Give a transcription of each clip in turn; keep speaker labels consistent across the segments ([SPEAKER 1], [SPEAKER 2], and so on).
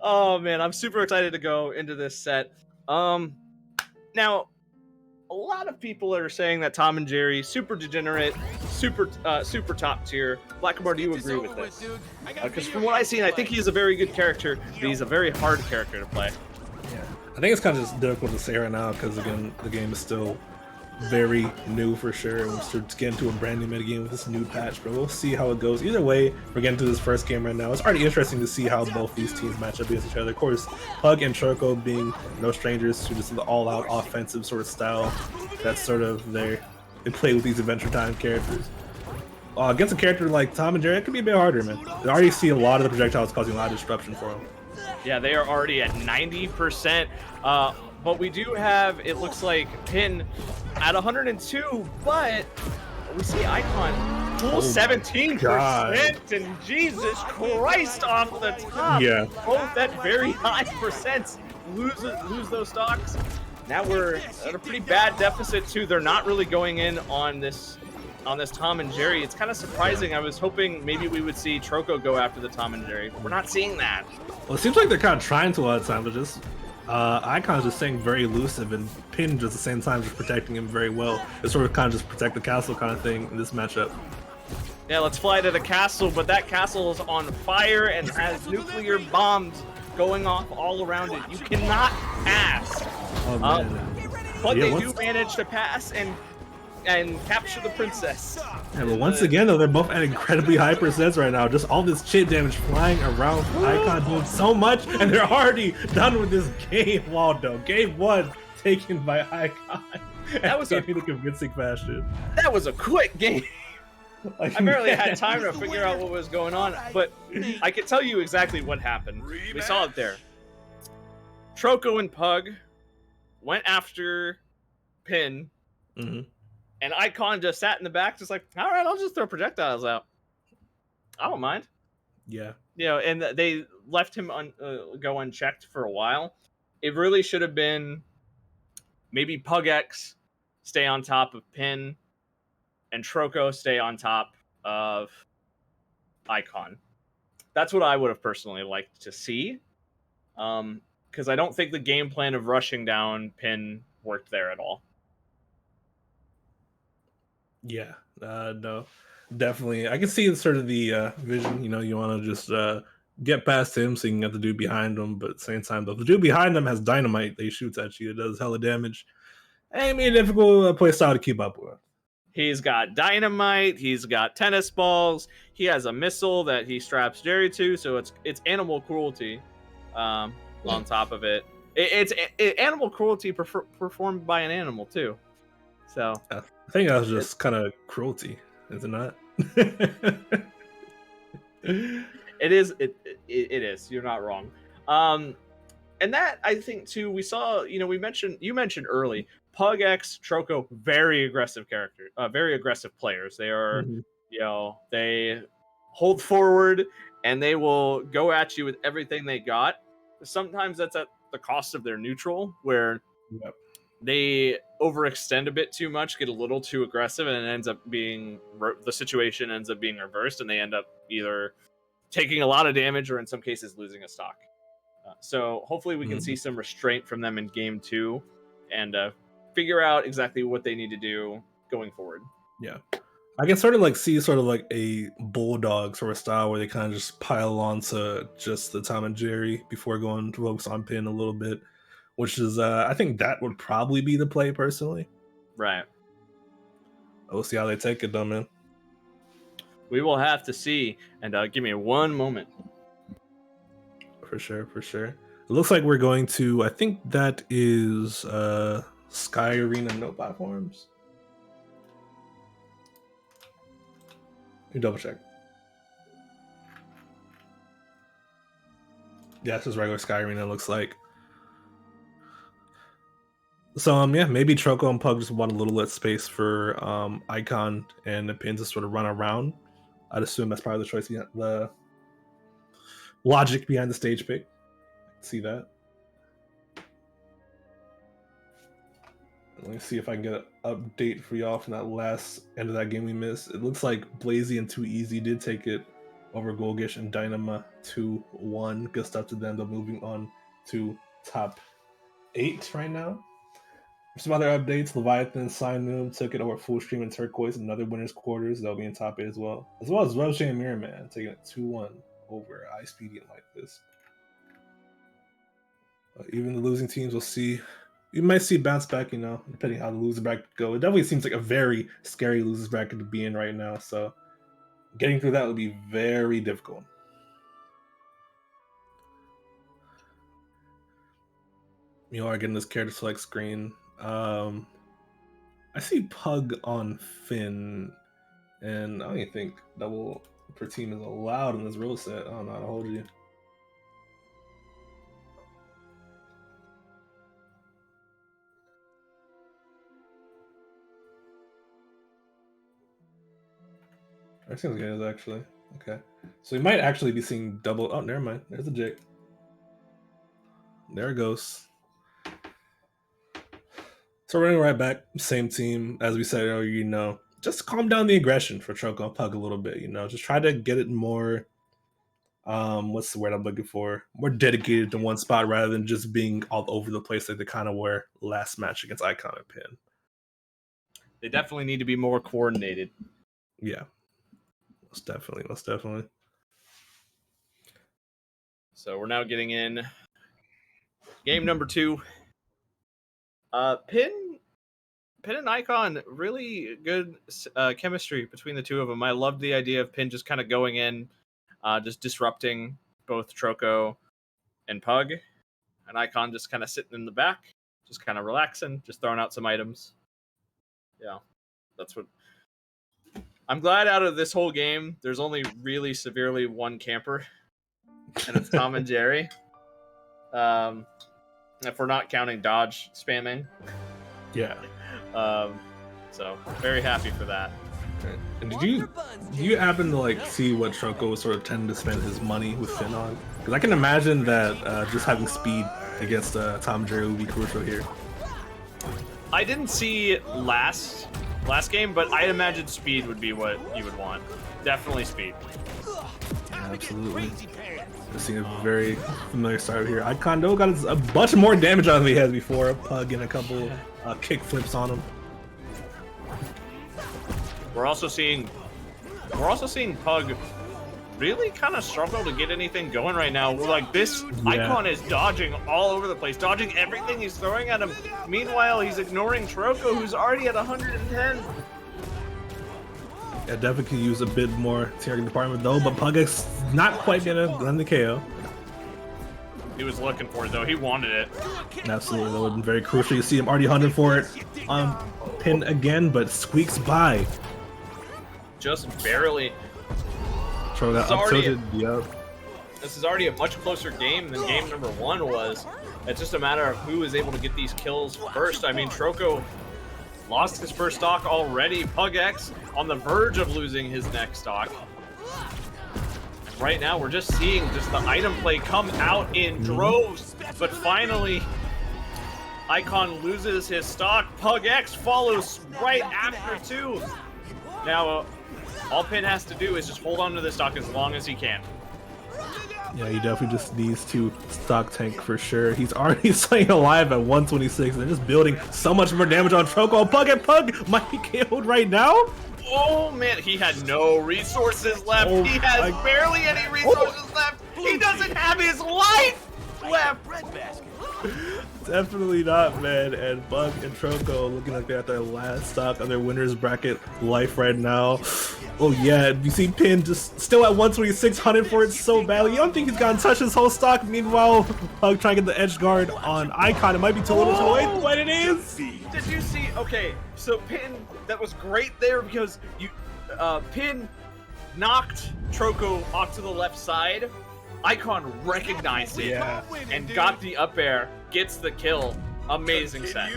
[SPEAKER 1] Oh man, I'm super excited to go into this set. Now a lot of people are saying that Tom and Jerry super degenerate, super top tier. Blackabar, do you agree with this? Because from what I've seen, I think he's a very good character, but he's a very hard character to play.
[SPEAKER 2] Yeah, I think it's kind of just difficult to say right now because again, the game is still very new for sure. And we're still getting to a brand new metagame with this new patch, but we'll see how it goes. Either way, we're getting to this first game right now. It's already interesting to see how both these teams match up against each other. Of course, Pug and Troco being no strangers to just the all-out offensive sort of style. That's sort of they play with these Adventure Time characters. Against a character like Tom and Jerry, it could be a bit harder, man. I already see a lot of the projectiles causing a lot of disruption for them.
[SPEAKER 1] Yeah, they are already at 90%. But we do have, it looks like, Pin at 102, but we see Icon full 17%, and Jesus Christ off the top.
[SPEAKER 2] Yeah.
[SPEAKER 1] Both at very high percents lose those stocks. Now we're at a pretty bad deficit too. They're not really going in on this Tom and Jerry. It's kind of surprising. I was hoping maybe we would see Troco go after the Tom and Jerry, but we're not seeing that.
[SPEAKER 2] Well, it seems like they're kind of trying to a lot of times, but just Icon's just staying very elusive, and Pin just at the same time just protecting him very well. It's sort of kind of just protect the castle kind of thing in this matchup.
[SPEAKER 1] Yeah, let's fly to the castle, but that castle is on fire and has nuclear bombs going off all around it. You cannot pass.
[SPEAKER 2] Oh, man.
[SPEAKER 1] But yeah, they do manage to pass and capture the princess.
[SPEAKER 2] Yeah, but once again, though, they're both at incredibly high percents right now. Just all this chip damage flying around. Icon doing so much, and they're already done with this game, Waldo. Game 1 taken by Icon.
[SPEAKER 1] That was
[SPEAKER 2] a convincing fashion.
[SPEAKER 1] That was a quick game. I barely had time to figure out what was going on, but I can tell you exactly what happened. We saw it there. Troco and Pug went after Pin.
[SPEAKER 2] Mm-hmm.
[SPEAKER 1] And Icon just sat in the back, just like, all right, I'll just throw projectiles out. I don't mind.
[SPEAKER 2] Yeah.
[SPEAKER 1] You know, and they left him go unchecked for a while. It really should have been maybe Pugx stay on top of Pin and Troco stay on top of Icon. That's what I would have personally liked to see. Because I don't think the game plan of rushing down Pin worked there at all.
[SPEAKER 2] Yeah, no, definitely. I can see sort of the vision. You know, you want to just get past him so you can get the dude behind him. But at the same time, though, if the dude behind him has dynamite that he shoots at you, it does hella damage. I mean, difficult play style to keep up with.
[SPEAKER 1] He's got dynamite. He's got tennis balls. He has a missile that he straps Jerry to. So it's animal cruelty. On top of it, it's animal cruelty performed by an animal too. So
[SPEAKER 2] I think that was just kind of cruelty, is it not?
[SPEAKER 1] It is. It is. You're not wrong. And that I think too. We saw. You know, you mentioned early. Pugx, Troco, very aggressive character. Very aggressive players. They are.
[SPEAKER 2] Mm-hmm.
[SPEAKER 1] You know, they hold forward and they will go at you with everything they got. Sometimes that's at the cost of their neutral, where they overextend a bit too much, get a little too aggressive, and it ends up being the situation ends up being reversed, and they end up either taking a lot of damage or in some cases losing a stock. So hopefully we can see some restraint from them in game 2 and figure out exactly what they need to do going forward.
[SPEAKER 2] Yeah. I can sort of like see sort of like a bulldog sort of style where they kind of just pile on to just the Tom and Jerry before going to focus on Pin a little bit, which is, I think that would probably be the play personally.
[SPEAKER 1] Right.
[SPEAKER 2] We'll see how they take it though, man.
[SPEAKER 1] We will have to see. And give me one moment.
[SPEAKER 2] For sure, for sure. It looks like we're going to, I think that is Sky Arena no platforms. You double check. Yeah, this is regular Sky Arena, it looks like. So yeah, maybe Troco and Pug just want a little less space for Icon and the Pin to sort of run around. I'd assume that's probably the choice behind the logic behind the stage pick. See that. Let me see if I can get an update for y'all from that last end of that game we missed. It looks like Blazy and Too Easy did take it over Golgish and Dynama 2-1. Good stuff to them. They're moving on to top 8 right now. Some other updates: Leviathan and Sinum took it over Full Stream and Turquoise, another winners quarters. They'll be in top 8 as well as Roche and Mirror Man taking it 2-1 over Ice Speedy and like this. Even the losing teams will see. You might see bounce back, you know, depending how the loser bracket go. It definitely seems like a very scary losers bracket to be in right now. So getting through that would be very difficult. You are getting this character select screen. I see Pug on Finn, and I don't even think double per team is allowed in this rule set. I don't know how to hold you. That seems good, actually. Okay. So we might actually be seeing double. Oh, never mind. There's a Jake. There it goes. So running right back, same team. As we said earlier, you know, just calm down the aggression for Troco and Pug a little bit, you know. Just try to get it more, what's the word I'm looking for? More dedicated to one spot rather than just being all over the place like they kind of were last match against Icon and Pin.
[SPEAKER 1] They definitely need to be more coordinated.
[SPEAKER 2] Yeah. Most definitely.
[SPEAKER 1] So we're now getting in game number 2. Pin and Icon, really good chemistry between the two of them. I loved the idea of Pin just kind of going in, just disrupting both Troco and Pug, and Icon just kind of sitting in the back, just kind of relaxing, just throwing out some items. Yeah, that's what. I'm glad out of this whole game, there's only really severely one camper, and it's Tom and Jerry. If we're not counting dodge spamming.
[SPEAKER 2] Yeah.
[SPEAKER 1] So very happy for that.
[SPEAKER 2] Okay. And did you happen to like see what Troco was sort of tending to spend his money with Finn on? Because I can imagine that just having speed against Tom and Jerry would be crucial here.
[SPEAKER 1] I didn't see last game, but I imagine speed would be what you would want. Definitely speed.
[SPEAKER 2] Yeah, absolutely. Just seeing a very familiar start here. Icon though got a bunch more damage on him than he has before. Pug and a couple kick flips on him.
[SPEAKER 1] We're also seeing Pug really kind of struggle to get anything going right now. We're like this Icon is dodging all over the place, dodging everything he's throwing at him. Meanwhile, he's ignoring Troco, who's already at 110.
[SPEAKER 2] Yeah, definitely could use a bit more targeting department though, but Pugx not quite gonna land the KO.
[SPEAKER 1] He was looking for it though. He wanted it.
[SPEAKER 2] Absolutely, that would have been very crucial. You see him already hunting for it on Pin again, but squeaks by.
[SPEAKER 1] Just barely.
[SPEAKER 2] Troco got up tilted. Yep.
[SPEAKER 1] This is already a much closer game than game number 1 was. It's just a matter of who is able to get these kills first. I mean, Troco lost his first stock already. Pugx on the verge of losing his next stock. And right now, we're just seeing just the item play come out in droves. But finally, Icon loses his stock. Pugx follows right after too. Now, all Pin has to do is just hold on to this stock as long as he can.
[SPEAKER 2] Yeah, he definitely just needs to stock tank for sure. He's already staying alive at 126 and just building so much more damage on Troco. Pug might be KO'd right now.
[SPEAKER 1] Oh man, he had no resources left. He has barely any resources left. He doesn't have his life left.
[SPEAKER 2] Definitely not, man. And Bug and Troco looking like they're at their last stock of their winners bracket life right now. Oh yeah, you see Pin just still at 126, hunting for it so badly. You don't think he's gotten touch his whole stock. Meanwhile, Pug trying to get the edge guard on Icon. It might be too little too late, but it is.
[SPEAKER 1] Did you see? Okay, so Pin, that was great there because you, Pin knocked Troco off to the left side. Icon recognized it and got the up air, gets the kill. Amazing set.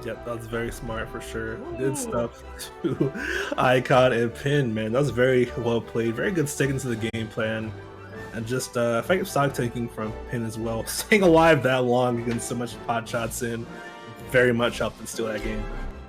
[SPEAKER 2] Yep, that was very smart for sure. Good stuff to Icon and Pin, man. That was very well played. Very good sticking to the game plan. And just effective stock taking from Pin as well. Staying alive that long against so much pot shots in very much helped him steal that game.